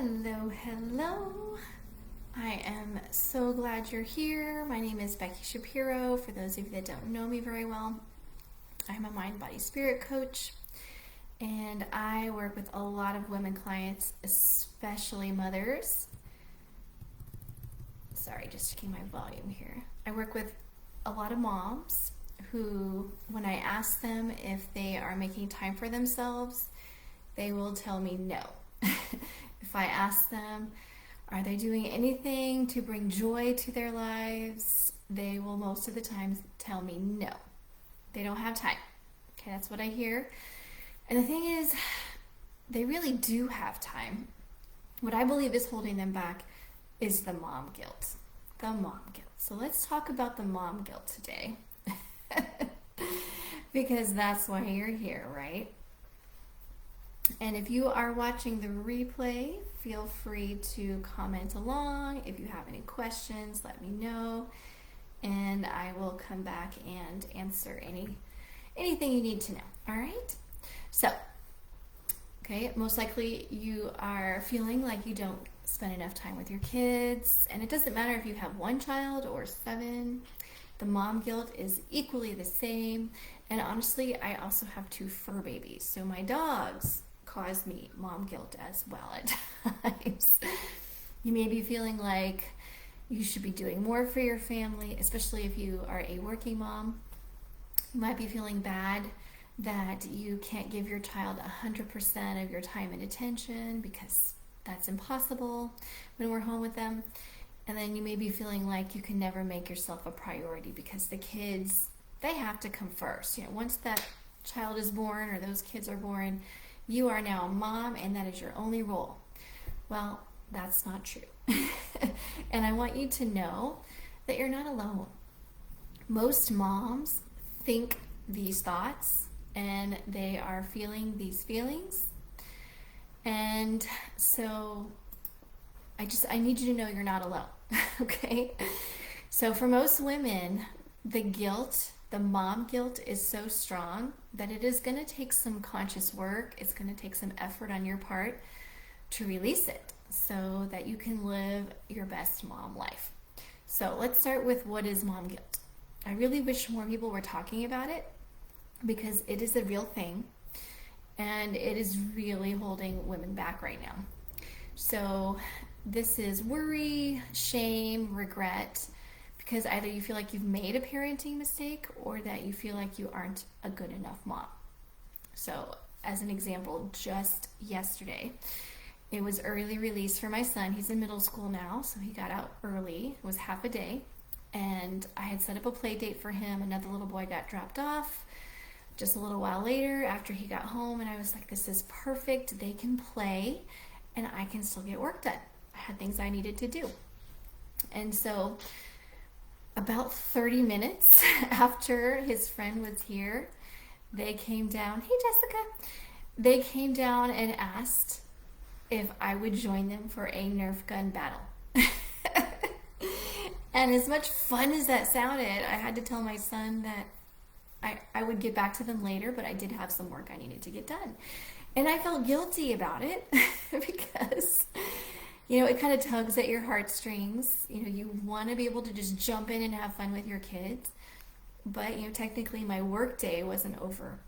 Hello, hello. I am so glad you're here. My name is Becky Shapiro. For those of you that don't know me very well, I'm a mind, body, spirit coach, and I work with a lot of women clients, especially mothers. Sorry, just checking my volume here. I work with a lot of moms who, when I ask them if they are making time for themselves, they will tell me no. If I ask them, are they doing anything to bring joy to their lives, they will most of the time tell me no. They don't have time. Okay, that's what I hear. And the thing is, they really do have time. What I believe is holding them back is the mom guilt. The mom guilt. So let's talk about the mom guilt today. Because that's why you're here, right? And if you are watching the replay, feel free to comment along. If you have any questions, let me know, and I will come back and answer anything you need to know. All right? So, okay, most likely you are feeling like you don't spend enough time with your kids, and it doesn't matter if you have one child or 7. The mom guilt is equally the same. And honestly, I also have 2 fur babies, so my dogs cause me mom guilt as well at times. You may be feeling like you should be doing more for your family, especially if you are a working mom. You might be feeling bad that you can't give your child 100% of your time and attention because that's impossible when we're home with them. And then you may be feeling like you can never make yourself a priority because the kids, they have to come first. You know, once that child is born or those kids are born, you are now a mom, and that is your only role. Well, that's not true. And I want you to know that you're not alone. Most moms think these thoughts, and they are feeling these feelings. And so I need you to know you're not alone, okay? So for most women, the mom guilt is so strong that it is going to take some conscious work. It's going to take some effort on your part to release it so that you can live your best mom life. So let's start with what is mom guilt. I really wish more people were talking about it because it is a real thing and it is really holding women back right now. So this is worry, shame, regret, because either you feel like you've made a parenting mistake or that you feel like you aren't a good enough mom. So as an example, just yesterday, it was early release for my son. He's in middle school now, so he got out early. It was half a day, and I had set up a play date for him. Another little boy got dropped off just a little while later after he got home, and I was like, this is perfect. They can play, and I can still get work done. I had things I needed to do. And so about 30 minutes after his friend was here, they came down. Hey, Jessica. They came down and asked if I would join them for a Nerf gun battle. And as much fun as that sounded, I had to tell my son that I would get back to them later, but I did have some work I needed to get done. And I felt guilty about it because it kind of tugs at your heartstrings. You want to be able to just jump in and have fun with your kids. But, technically my work day wasn't over.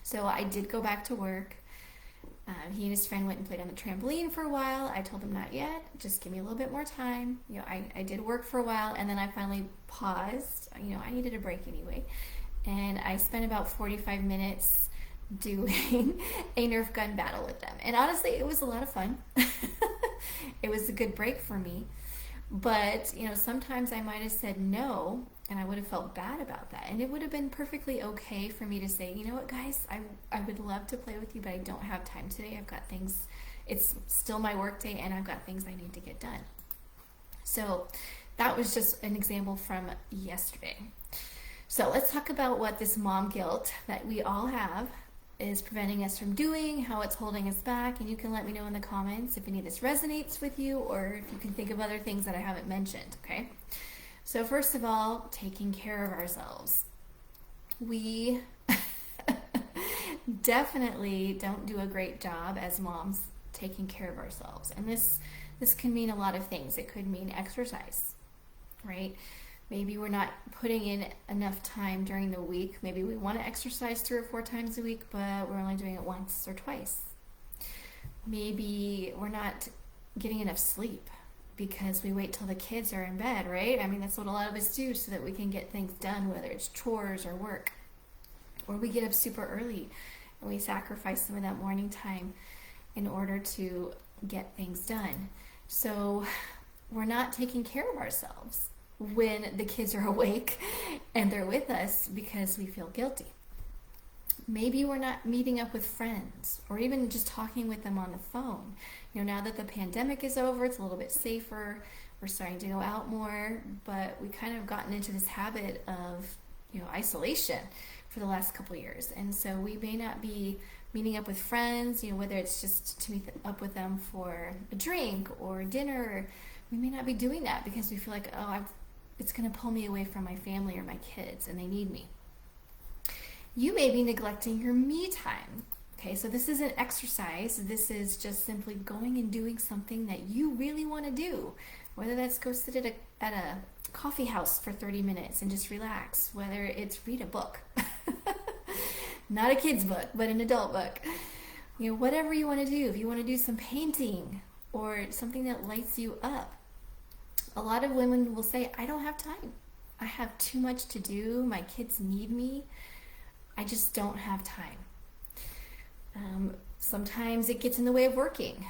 So I did go back to work. He and his friend went and played on the trampoline for a while. I told him not yet. Just give me a little bit more time. I did work for a while, and then I finally paused. I needed a break anyway. And I spent about 45 minutes doing a Nerf gun battle with them. And honestly, it was a lot of fun. It was a good break for me. But, sometimes I might have said no, and I would have felt bad about that. And it would have been perfectly okay for me to say, you know what, guys, I would love to play with you, but I don't have time today. I've got things, it's still my work day, and I've got things I need to get done. So that was just an example from yesterday. So let's talk about what this mom guilt that we all have is preventing us from doing, how it's holding us back, and you can let me know in the comments if any of this resonates with you or if you can think of other things that I haven't mentioned, okay? So first of all, taking care of ourselves. We definitely don't do a great job as moms taking care of ourselves. And this can mean a lot of things. It could mean exercise, right? Maybe we're not putting in enough time during the week. Maybe we want to exercise 3 or 4 times a week, but we're only doing it once or twice. Maybe we're not getting enough sleep because we wait till the kids are in bed, right? I mean, that's what a lot of us do so that we can get things done, whether it's chores or work. Or we get up super early and we sacrifice some of that morning time in order to get things done. So we're not taking care of ourselves when the kids are awake and they're with us because we feel guilty. Maybe we're not meeting up with friends or even just talking with them on the phone. Now that the pandemic is over, it's a little bit safer. We're starting to go out more, but we kind of gotten into this habit of, isolation for the last couple of years. And so we may not be meeting up with friends, whether it's just to meet up with them for a drink or dinner. We may not be doing that because we feel like, it's going to pull me away from my family or my kids and they need me. You may be neglecting your me time. Okay, so this isn't exercise. This is just simply going and doing something that you really want to do. Whether that's go sit at a coffee house for 30 minutes and just relax. Whether it's read a book. Not a kid's book, but an adult book. Whatever you want to do. If you want to do some painting or something that lights you up. A lot of women will say, I don't have time. I have too much to do. My kids need me. I just don't have time. Sometimes it gets in the way of working,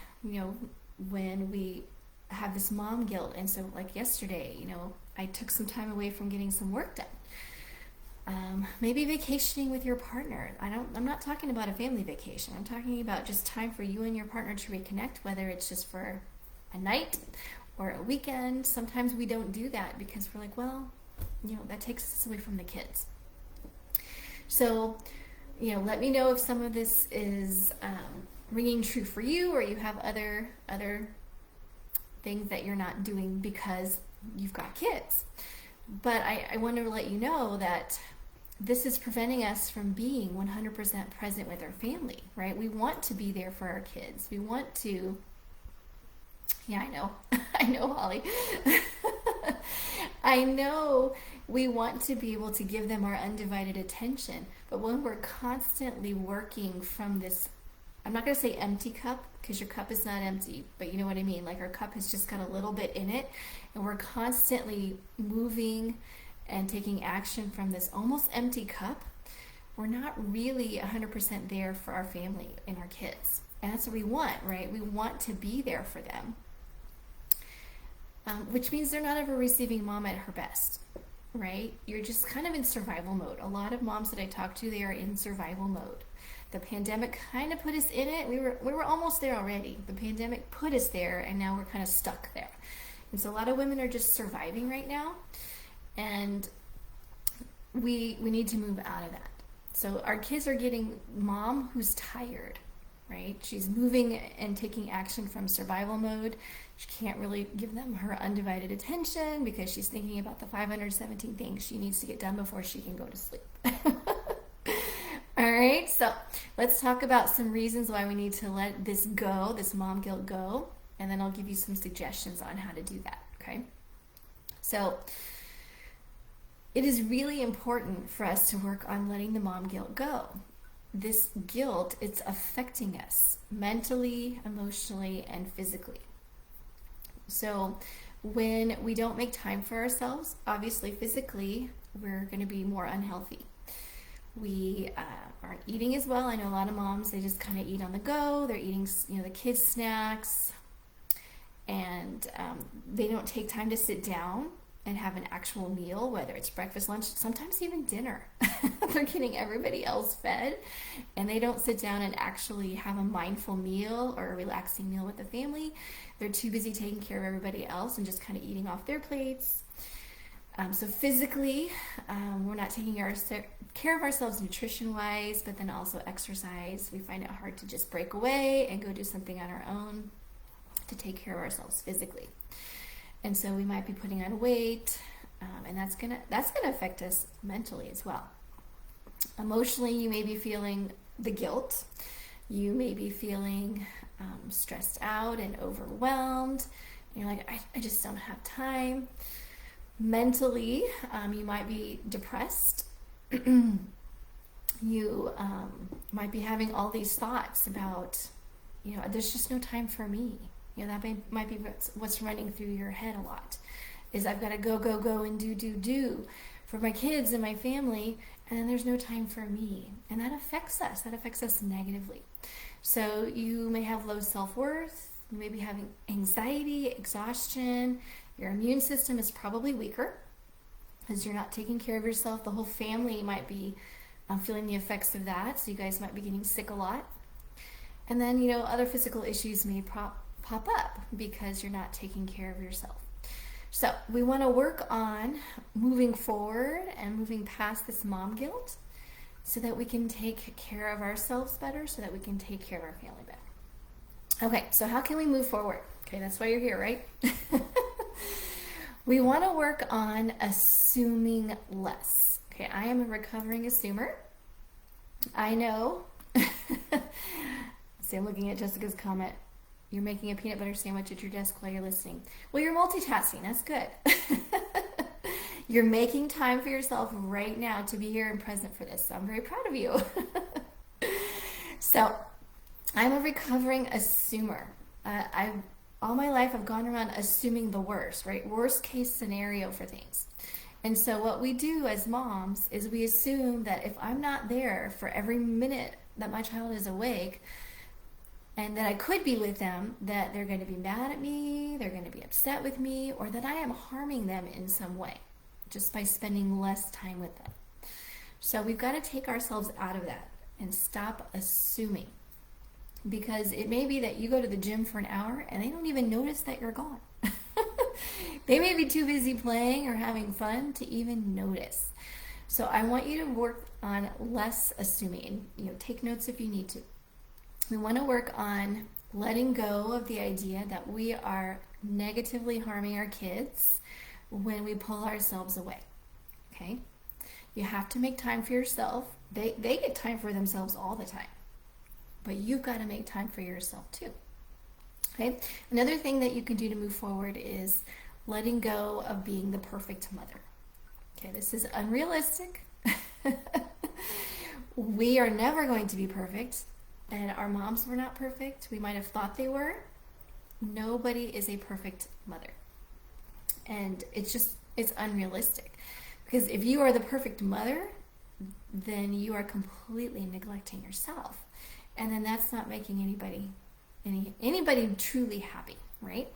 when we have this mom guilt. And so like yesterday, I took some time away from getting some work done. Maybe vacationing with your partner. I'm not talking about a family vacation. I'm talking about just time for you and your partner to reconnect, whether it's just for a night or a weekend. Sometimes we don't do that because we're like, well, that takes us away from the kids. So, let me know if some of this is ringing true for you, or you have other things that you're not doing because you've got kids. But I want to let you know that this is preventing us from being 100% present with our family, right? We want to be there for our kids. We want to... Yeah, I know. I know, Holly. I know we want to be able to give them our undivided attention, but when we're constantly working from this, I'm not going to say empty cup, because your cup is not empty, but you know what I mean? Like our cup has just got a little bit in it, and we're constantly moving and taking action from this almost empty cup. We're not really 100% there for our family and our kids. And that's what we want, right? We want to be there for them. Which means they're not ever receiving mom at her best, right? You're just kind of in survival mode. A lot of moms that I talk to, they are in survival mode. The pandemic kind of put us in it. We were almost there already. The pandemic put us there, and now we're kind of stuck there. And so a lot of women are just surviving right now, and we need to move out of that. So our kids are getting mom who's tired, right? She's moving and taking action from survival mode. She can't really give them her undivided attention because she's thinking about the 517 things she needs to get done before she can go to sleep. All right, so let's talk about some reasons why we need to let this go, this mom guilt go, and then I'll give you some suggestions on how to do that, okay? So it is really important for us to work on letting the mom guilt go. This guilt, it's affecting us mentally, emotionally, and physically. So when we don't make time for ourselves, obviously physically, we're going to be more unhealthy. We aren't eating as well. I know a lot of moms, they just kind of eat on the go. They're eating, the kids' snacks, and they don't take time to sit down and have an actual meal, whether it's breakfast, lunch, sometimes even dinner. They're getting everybody else fed, and they don't sit down and actually have a mindful meal or a relaxing meal with the family. They're too busy taking care of everybody else and just kind of eating off their plates. So physically, we're not taking care of ourselves nutrition-wise, but then also exercise. We find it hard to just break away and go do something on our own to take care of ourselves physically. And so we might be putting on weight, and that's gonna affect us mentally as well. Emotionally, you may be feeling the guilt You may be feeling stressed out and overwhelmed. And you're like, I just don't have time. Mentally, you might be depressed. You might be having all these thoughts about, there's just no time for me. That might be what's running through your head a lot, is I've got to go and do for my kids and my family, and then there's no time for me. And that affects us. That affects us negatively. So you may have low self-worth. You may be having anxiety, exhaustion. Your immune system is probably weaker because you're not taking care of yourself. The whole family might be feeling the effects of that. So you guys might be getting sick a lot. And then, other physical issues may pop up because you're not taking care of yourself. So we want to work on moving forward and moving past this mom guilt so that we can take care of ourselves better, so that we can take care of our family better. Okay, so how can we move forward? Okay, that's why you're here, right? We want to work on assuming less. Okay, I am a recovering assumer. I know. See, I'm looking at Jessica's comment. You're making a peanut butter sandwich at your desk while you're listening. Well, you're multitasking. That's good. You're making time for yourself right now to be here and present for this. So I'm very proud of you. So I'm a recovering assumer. All my life I've gone around assuming the worst, right? Worst case scenario for things. And so what we do as moms is we assume that if I'm not there for every minute that my child is awake, and that I could be with them, that they're going to be mad at me, they're going to be upset with me, or that I am harming them in some way just by spending less time with them. So we've got to take ourselves out of that and stop assuming. Because it may be that you go to the gym for an hour and they don't even notice that you're gone. They may be too busy playing or having fun to even notice. So I want you to work on less assuming. Take notes if you need to. We want to work on letting go of the idea that we are negatively harming our kids when we pull ourselves away. Okay? You have to make time for yourself. They get time for themselves all the time. But you've got to make time for yourself too. Okay? Another thing that you can do to move forward is letting go of being the perfect mother. Okay, this is unrealistic. We are never going to be perfect, and our moms were not perfect. We might have thought they were. Nobody is a perfect mother. And it's unrealistic. Because if you are the perfect mother, then you are completely neglecting yourself. And then that's not making anybody truly happy, right?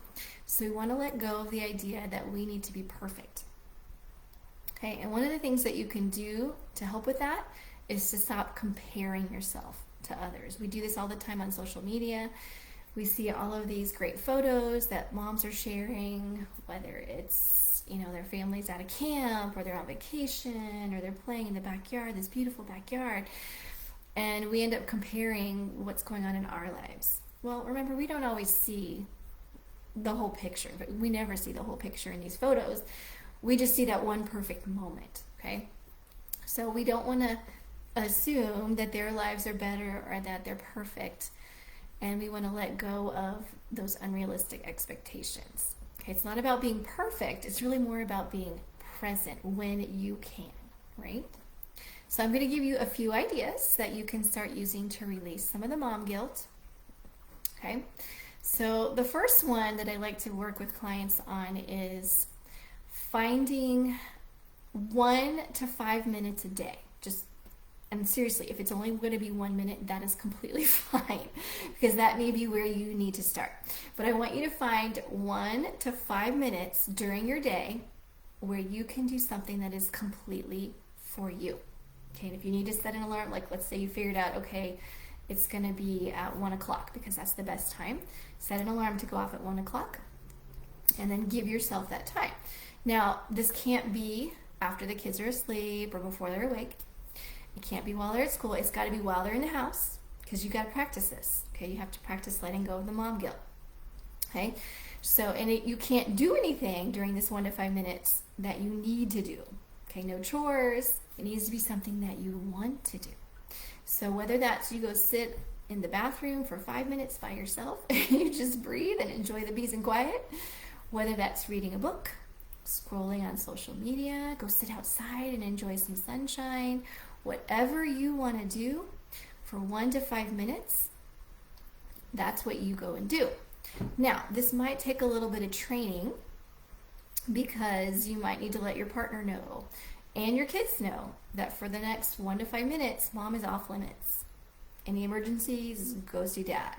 So we want to let go of the idea that we need to be perfect. Okay, and one of the things that you can do to help with that is to stop comparing yourself to others. We do this all the time on social media. We see all of these great photos that moms are sharing, whether it's their family's at a camp, or they're on vacation, or they're playing in the backyard, this beautiful backyard. And we end up comparing what's going on in our lives. Well, remember, we don't always see the whole picture, but we never see the whole picture in these photos. We just see that one perfect moment, okay? So we don't want to assume that their lives are better or that they're perfect, and we want to let go of those unrealistic expectations. Okay, it's not about being perfect, it's really more about being present when you can, right? So I'm going to give you a few ideas that you can start using to release some of the mom guilt. Okay, so the first one that I like to work with clients on is finding 1 to 5 minutes a day. And seriously, if it's only going to be 1 minute, that is completely fine, because that may be where you need to start. But I want you to find 1 to 5 minutes during your day where you can do something that is completely for you. Okay, and if you need to set an alarm, like let's say you figured out, okay, it's going to be at 1 o'clock because that's the best time. Set an alarm to go off at 1 o'clock and then give yourself that time. Now, this can't be after the kids are asleep or before they're awake. It can't be while they're at school. It's got to be while they're in the house, because you got to practice this. Okay, you have to practice letting go of the mom guilt. Okay, so you can't do anything during this 1 to 5 minutes that you need to do. Okay, no chores. It needs to be something that you want to do. So whether that's you go sit in the bathroom for 5 minutes by yourself. You just breathe and enjoy the peace and quiet, whether that's reading a book, scrolling on social media, go sit outside and enjoy some sunshine, whatever you want to do for 1 to 5 minutes, that's what you go and do. Now, this might take a little bit of training because you might need to let your partner know and your kids know that for the next 1 to 5 minutes, mom is off limits. Any emergencies, go see dad,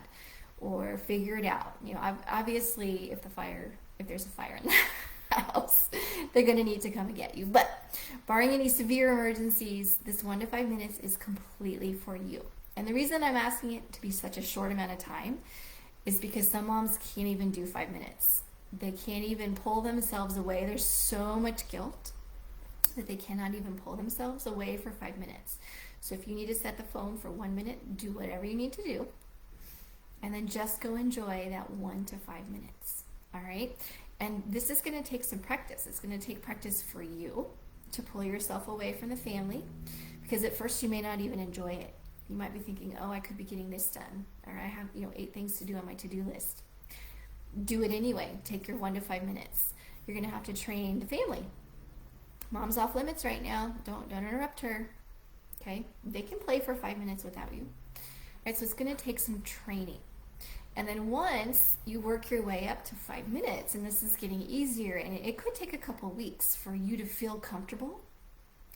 or figure it out. You know, obviously, if there's a fire in the house, they're going to need to come and get you. But barring any severe emergencies, this 1 to 5 minutes is completely for you. And the reason I'm asking it to be such a short amount of time is because some moms can't even do 5 minutes. They can't even pull themselves away. There's so much guilt that they cannot even pull themselves away for 5 minutes. So if you need to set the phone for 1 minute, do whatever you need to do. And then just go enjoy that 1 to 5 minutes. All right? And this is going to take some practice. It's going to take practice for you to pull yourself away from the family, because at first you may not even enjoy it. You might be thinking, oh, I could be getting this done, or I have 8 things to do on my to-do list. Do it anyway. Take your 1 to 5 minutes. You're going to have to train the family. Mom's off limits right now. Don't interrupt her. Okay? They can play for 5 minutes without you. All right, so it's going to take some training. And then once you work your way up to 5 minutes, and this is getting easier, and it could take a couple weeks for you to feel comfortable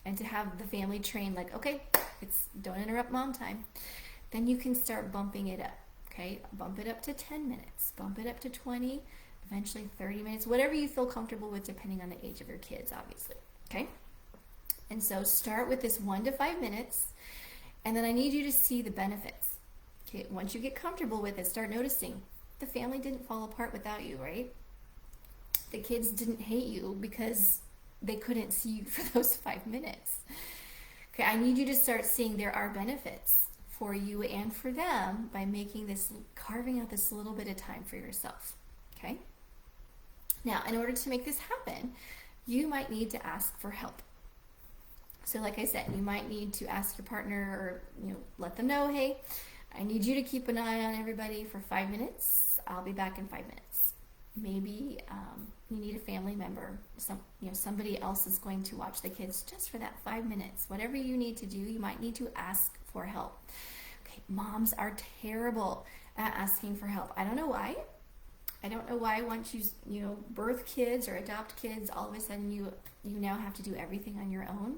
and to have the family train like, okay, it's don't interrupt mom time. Then you can start bumping it up. Okay? Bump it up to 10 minutes. Bump it up to 20, eventually 30 minutes, whatever you feel comfortable with depending on the age of your kids, obviously. Okay? And so start with this 1 to 5 minutes, and then I need you to see the benefits. Okay, once you get comfortable with it, start noticing the family didn't fall apart without you, right? The kids didn't hate you because they couldn't see you for those 5 minutes. Okay, I need you to start seeing there are benefits for you and for them by carving out this little bit of time for yourself. Okay? Now, in order to make this happen, you might need to ask for help. So like I said, you might need to ask your partner, or let them know, hey, I need you to keep an eye on everybody for 5 minutes. I'll be back in 5 minutes. Maybe you need a family member. Somebody else is going to watch the kids just for that 5 minutes. Whatever you need to do, you might need to ask for help. Okay, moms are terrible at asking for help. I don't know why. I don't know why once you birth kids or adopt kids, all of a sudden you now have to do everything on your own.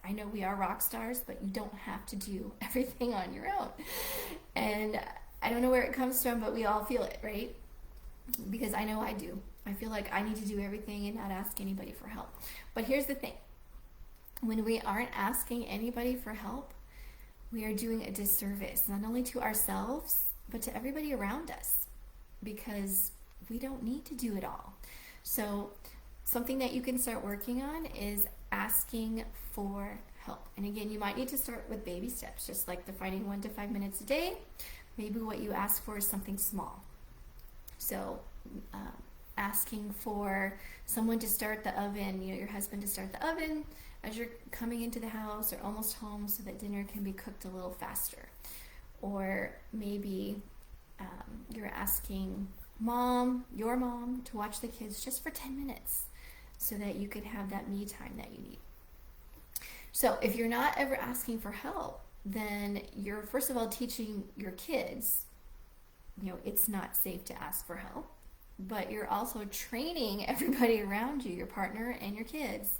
I know we are rock stars, but you don't have to do everything on your own. And I don't know where it comes from, but we all feel it, right? Because I know I do. I feel like I need to do everything and not ask anybody for help. But here's the thing. When we aren't asking anybody for help, we are doing a disservice, not only to ourselves, but to everybody around us, because we don't need to do it all. So something that you can start working on is asking for help. And again, you might need to start with baby steps, just like defining 1 to 5 minutes a day. Maybe what you ask for is something small. So asking for someone to start the oven, your husband to start the oven as you're coming into the house or almost home so that dinner can be cooked a little faster. Or maybe you're asking your mom to watch the kids just for 10 minutes so that you could have that me time that you need. So if you're not ever asking for help, then you're first of all teaching your kids, it's not safe to ask for help, but you're also training everybody around you, your partner and your kids,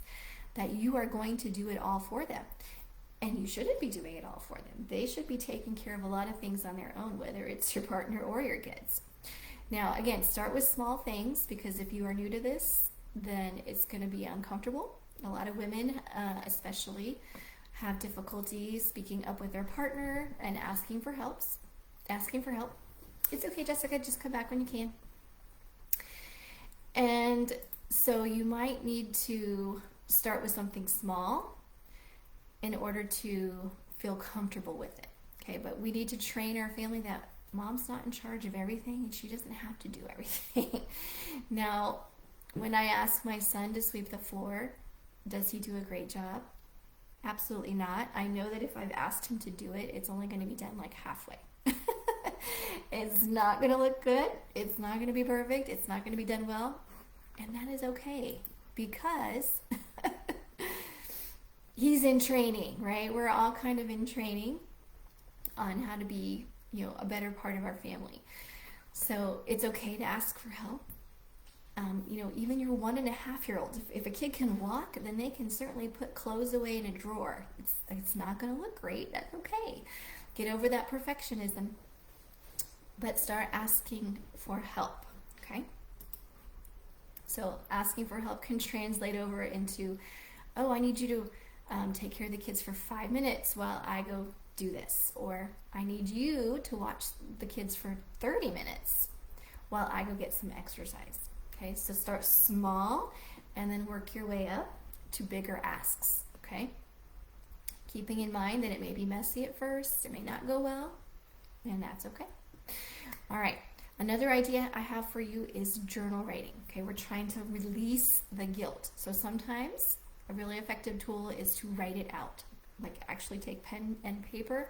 that you are going to do it all for them. And you shouldn't be doing it all for them. They should be taking care of a lot of things on their own, whether it's your partner or your kids. Now, again, start with small things, because if you are new to this, then it's going to be uncomfortable. A lot of women, especially, have difficulty speaking up with their partner and asking for help. It's okay, Jessica, just come back when you can. And so you might need to start with something small in order to feel comfortable with it. Okay, but we need to train our family that mom's not in charge of everything and she doesn't have to do everything. Now, when I ask my son to sweep the floor, does he do a great job? Absolutely not. I know that if I've asked him to do it, it's only going to be done like halfway. It's not going to look good. It's not going to be perfect. It's not going to be done well. And that is okay because he's in training, right? We're all kind of in training on how to be, a better part of our family. So it's okay to ask for help. Even your 1.5-year-old, if a kid can walk, then they can certainly put clothes away in a drawer. It's not going to look great. That's okay. Get over that perfectionism, but start asking for help, okay? So asking for help can translate over into, oh, I need you to take care of the kids for 5 minutes while I go do this. Or I need you to watch the kids for 30 minutes while I go get some exercise. Okay, so start small and then work your way up to bigger asks, okay? Keeping in mind that it may be messy at first, it may not go well, and that's okay. All right, another idea I have for you is journal writing, okay? We're trying to release the guilt. So sometimes a really effective tool is to write it out, like actually take pen and paper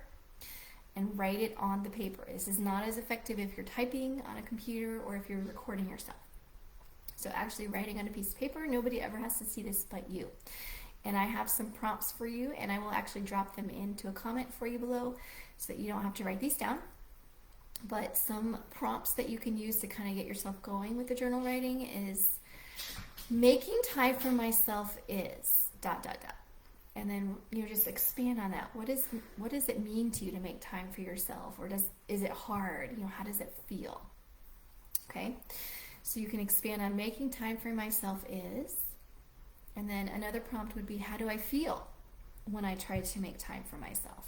and write it on the paper. This is not as effective if you're typing on a computer or if you're recording yourself. So actually writing on a piece of paper, nobody ever has to see this but you. And I have some prompts for you, and I will actually drop them into a comment for you below so that you don't have to write these down. But some prompts that you can use to kind of get yourself going with the journal writing is making time for myself is ... And then just expand on that. What does it mean to you to make time for yourself? Or is it hard? How does it feel? Okay? So you can expand on making time for myself is, and then another prompt would be, how do I feel when I try to make time for myself?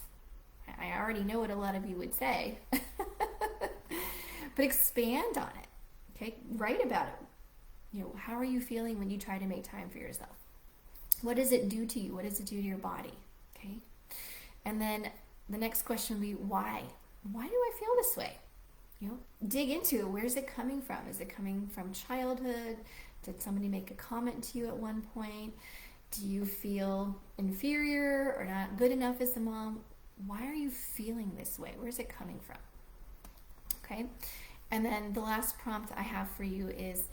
I already know what a lot of you would say, but expand on it, okay? Write about it. How are you feeling when you try to make time for yourself? What does it do to you? What does it do to your body, okay? And then the next question would be, why? Why do I feel this way? Dig into it. Where's it coming from? Is it coming from childhood? Did somebody make a comment to you at one point? Do you feel inferior or not good enough as a mom? Why are you feeling this way? Where's it coming from? Okay. And then the last prompt I have for you is,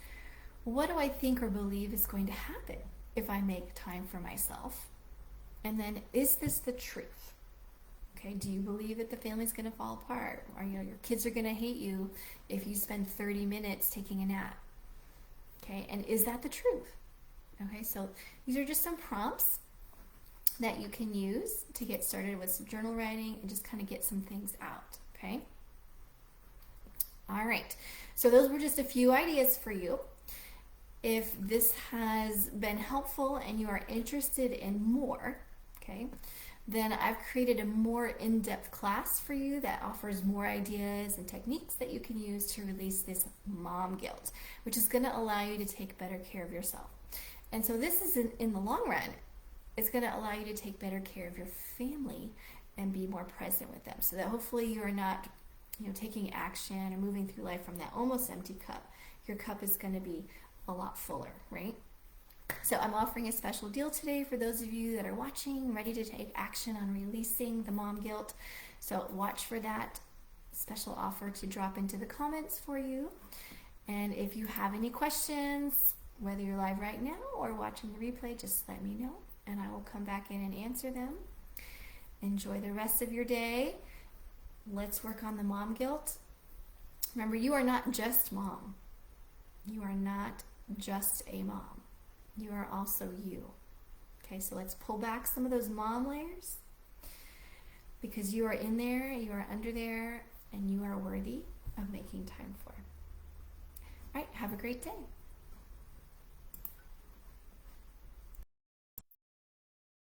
what do I think or believe is going to happen if I make time for myself? And then, is this the truth? Okay, do you believe that the family's going to fall apart? Or your kids are going to hate you if you spend 30 minutes taking a nap? Okay, and is that the truth? Okay, so these are just some prompts that you can use to get started with some journal writing and just kind of get some things out, okay? All right, so those were just a few ideas for you. If this has been helpful and you are interested in more, okay, then I've created a more in-depth class for you that offers more ideas and techniques that you can use to release this mom guilt, which is going to allow you to take better care of yourself. And so this is in the long run, it's going to allow you to take better care of your family and be more present with them, so that hopefully you are not taking action or moving through life from that almost empty cup. Your cup is going to be a lot fuller, right? So I'm offering a special deal today for those of you that are watching, ready to take action on releasing the mom guilt. So watch for that special offer to drop into the comments for you. And if you have any questions, whether you're live right now or watching the replay, just let me know and I will come back in and answer them. Enjoy the rest of your day. Let's work on the mom guilt. Remember, you are not just mom. You are not just a mom. You are also you. Okay, so let's pull back some of those mom layers, because you are in there, you are under there, and you are worthy of making time for. All right, have a great day.